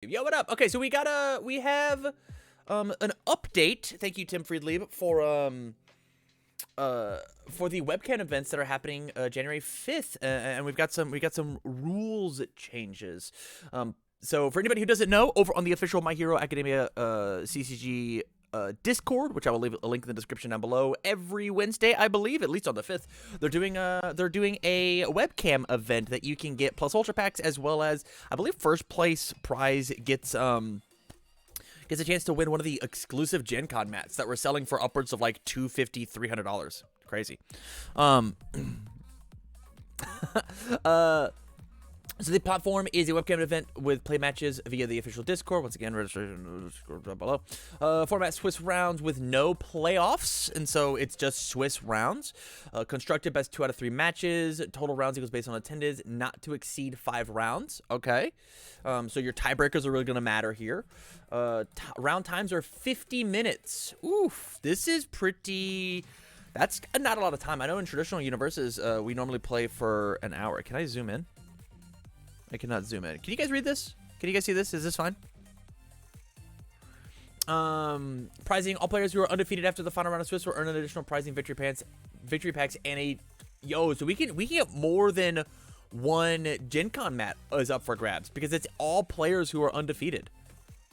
Yo, what up? Okay, so we have an update. Thank you, Tim Friedlieb, for the webcam events that are happening January 5th, and we've got some rules changes. So for anybody who doesn't know, over on the official My Hero Academia CCG Discord, which I will leave a link in the description down below, every Wednesday, I believe, at least on the 5th, they're doing a webcam event that you can get plus ultra packs, as well as, I believe, first place prize gets a chance to win one of the exclusive Gen Con mats that we're selling for upwards of like $250, $300. Crazy. So the platform is a webcam event with play matches via the official Discord. Once again, registration down below. Format Swiss rounds with no playoffs, and so it's just Swiss rounds. Constructed best 2 out of 3 matches. Total rounds equals based on attendance, not to exceed 5 rounds. Okay, so your tiebreakers are really going to matter here. Round times are 50 minutes. Oof, this is pretty. That's not a lot of time. I know in traditional universes, we normally play for an hour. Can I zoom in? I cannot zoom in. Can you guys read this? Can you guys see this? Is this fine? Prizing. All players who are undefeated after the final round of Swiss will earn an additional prizing victory packs, and a... Yo, so we can get more than one Gen Con mat is up for grabs, because it's all players who are undefeated.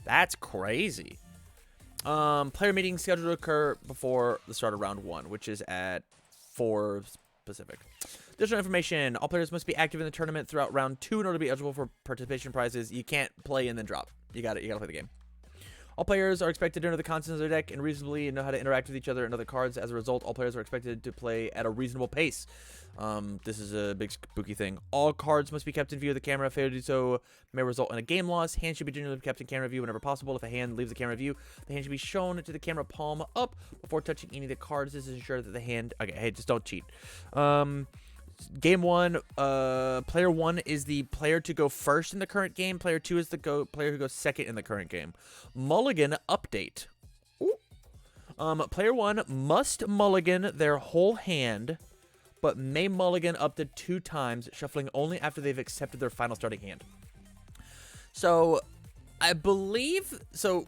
That's crazy. Player meetings scheduled to occur before the start of round 1, which is at 4 Pacific. Additional information: all players must be active in the tournament throughout round 2 in order to be eligible for participation prizes. You can't play and then drop. You gotta play the game. All players are expected to know the contents of their deck and reasonably know how to interact with each other and other cards. As a result, all players are expected to play at a reasonable pace. This is a big spooky thing. All cards must be kept in view of the camera. Failure to do so may result in a game loss. Hands should be generally kept in camera view whenever possible. If a hand leaves the camera view, the hand should be shown to the camera palm up before touching any of the cards. This is ensure that the hand... Okay, hey, just don't cheat. Game 1, player 1 is the player to go first in the current game. Player 2 is the player who goes second in the current game. Mulligan update. Ooh. Player 1 must mulligan their whole hand, but may mulligan up to 2 times, shuffling only after they've accepted their final starting hand. So, I believe... So,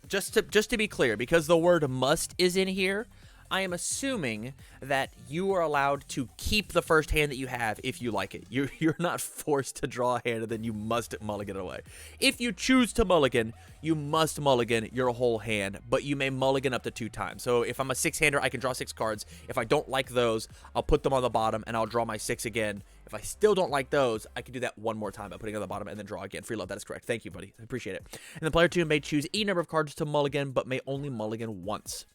just to be clear, because the word must is in here, I am assuming that you are allowed to keep the first hand that you have if you like it. You're not forced to draw a hand and then you must mulligan it away. If you choose to mulligan, you must mulligan your whole hand, but you may mulligan up to 2 times. So if I'm a 6-hander, I can draw 6 cards. If I don't like those, I'll put them on the bottom and I'll draw my 6 again. If I still don't like those, I can do that one more time by putting it on the bottom and then draw again. Free love, that is correct. Thank you, buddy. I appreciate it. And then player 2 may choose any number of cards to mulligan, but may only mulligan once.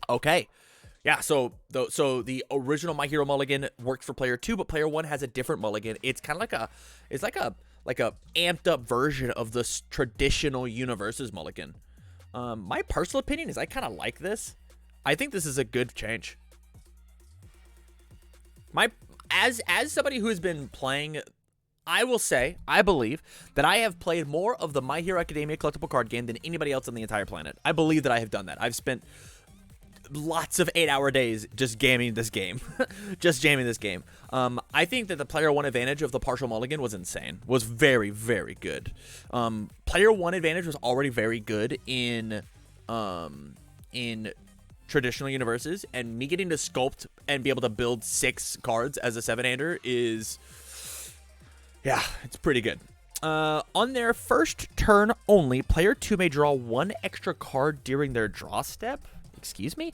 Okay, yeah. So the original My Hero Mulligan works for player 2, but player 1 has a different mulligan. It's kind of like a amped up version of the traditional universe's mulligan. My personal opinion is I kind of like this. I think this is a good change. As somebody who has been playing, I will say, I believe that I have played more of the My Hero Academia collectible card game than anybody else on the entire planet. I believe that I have done that. I've spent lots of 8-hour days just gaming this game. Just jamming this game. I think that the player 1 advantage of the partial mulligan was insane. Was very, very good. Player 1 advantage was already very good in traditional universes, and me getting to sculpt and be able to build 6 cards as a 7-hander is... Yeah, it's pretty good. On their first turn only, player 2 may draw 1 extra card during their draw step. Excuse me?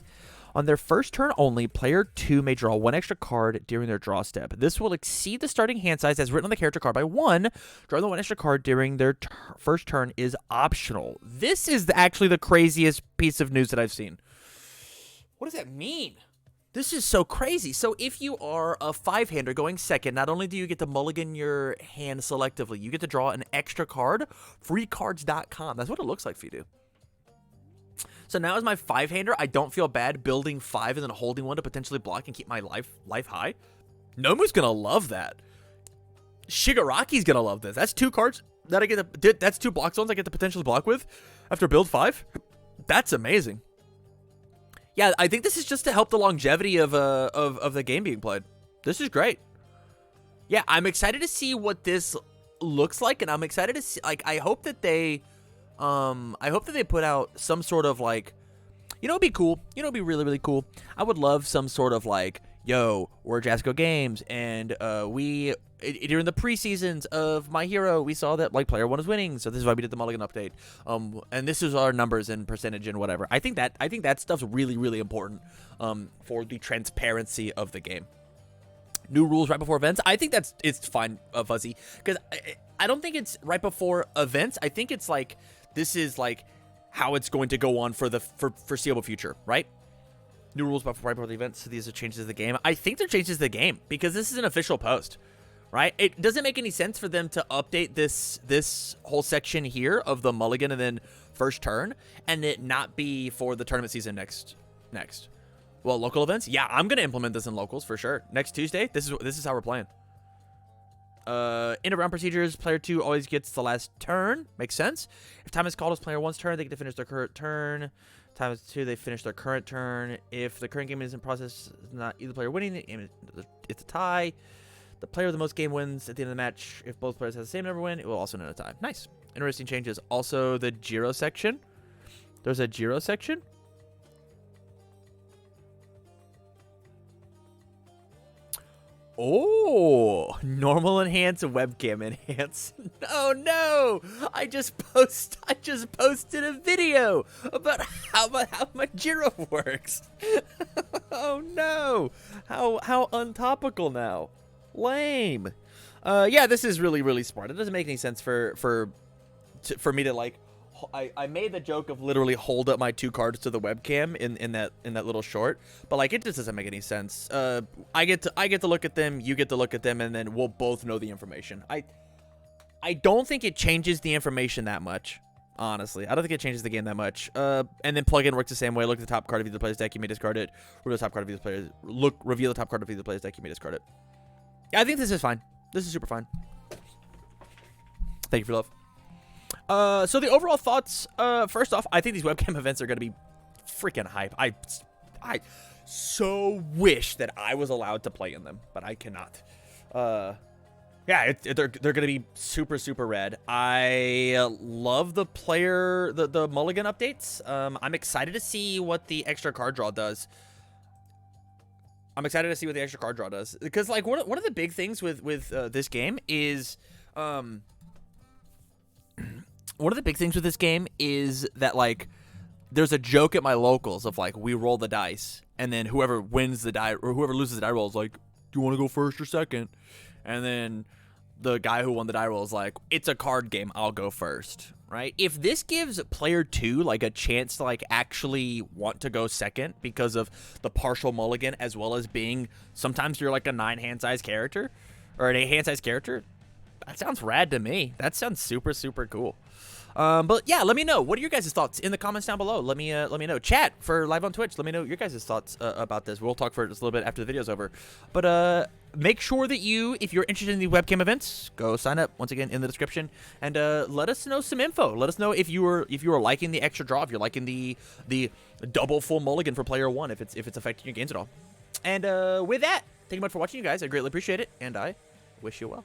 On their first turn only, player 2 may draw 1 extra card during their draw step. This will exceed the starting hand size as written on the character card by 1. Drawing the 1 extra card during their first turn is optional. This is actually the craziest piece of news that I've seen. What does that mean? This is so crazy. So if you are a 5-hander going second, not only do you get to mulligan your hand selectively, you get to draw an extra card. Freecards.com. That's what it looks like for you to. So now as my 5-hander, I don't feel bad building 5 and then holding 1 to potentially block and keep my life high. Nomu's gonna love that. Shigaraki's gonna love this. That's 2 cards that I get to, that's 2 block zones I get to potentially block with after build 5. That's amazing. Yeah, I think this is just to help the longevity of the game being played. This is great. Yeah, I'm excited to see what this looks like, and I'm excited to see. Like, I hope that they put out some sort of like, you know, it'd be cool. You know, it'd be really, really cool. I would love some sort of like, yo, we're Jasco Games, and during the preseasons of My Hero, we saw that like player 1 is winning, so this is why we did the Mulligan update. And this is our numbers and percentage and whatever. I think that stuff's really, really important for the transparency of the game. New rules right before events. I think it's fine, Fuzzy, because I don't think it's right before events. I think it's like this is like how it's going to go on for the foreseeable future, right? New rules right before the events. So these are changes to the game. I think they're changes to the game because this is an official post, right? It doesn't make any sense for them to update this whole section here of the Mulligan and then first turn and it not be for the tournament season next. Well, local events? Yeah, I'm going to implement this in locals for sure. Next Tuesday, this is how we're playing. End of round procedures, player 2 always gets the last turn. Makes sense. If time is called as player 1's turn, they get to finish their current turn. Time is 2, they finish their current turn. If the current game is in process, not either player winning, it's a tie. The player with the most game wins at the end of the match. If both players have the same number win, it will also end in a tie. Nice. Interesting changes. Also, the Giro section. There's a Giro section. Oh, normal enhance, webcam enhance. No, I just posted a video about how my Giro works. Oh no, how untopical now. Lame. Yeah, this is really, really smart. It doesn't make any sense for me to like. I made the joke of literally hold up my 2 cards to the webcam in that little short, but like it just doesn't make any sense. I get to look at them, you get to look at them, and then we'll both know the information. I don't think it changes the information that much, honestly. I don't think it changes the game that much. And then plug-in works the same way. Look at the top card of either player's deck, you may discard it. Reveal the top card of either player's reveal the top card of either player's deck, you may discard it. Yeah, I think this is fine. This is super fine. Thank you for love. So the overall thoughts, first off, I think these webcam events are going to be freaking hype. I so wish that I was allowed to play in them, but I cannot. Yeah, they're going to be super, super rad. I love the Mulligan updates. I'm excited to see what the extra card draw does. Because, like, one of the big things with this game is, one of the big things with this game is that, like, there's a joke at my locals of, like, we roll the dice, and then whoever wins the die, or whoever loses the die roll is like, do you want to go first or second? And then the guy who won the die roll is like, it's a card game, I'll go first, right? If this gives player 2, like, a chance to, like, actually want to go second because of the partial mulligan, as well as being, sometimes you're, like, a 9-hand-sized character, or an 8-hand-sized character, that sounds rad to me. That sounds super, super cool. But yeah, let me know. What are your guys' thoughts in the comments down below? Let me know. Chat for live on Twitch. Let me know your guys' thoughts about this. We'll talk for just a little bit after the video's over. But make sure that if you're interested in the webcam events, go sign up once again in the description, and let us know some info. Let us know if you are liking the extra draw, if you're liking the double full mulligan for player 1, if it's affecting your games at all. And with that, thank you much for watching, you guys. I greatly appreciate it, and I wish you well.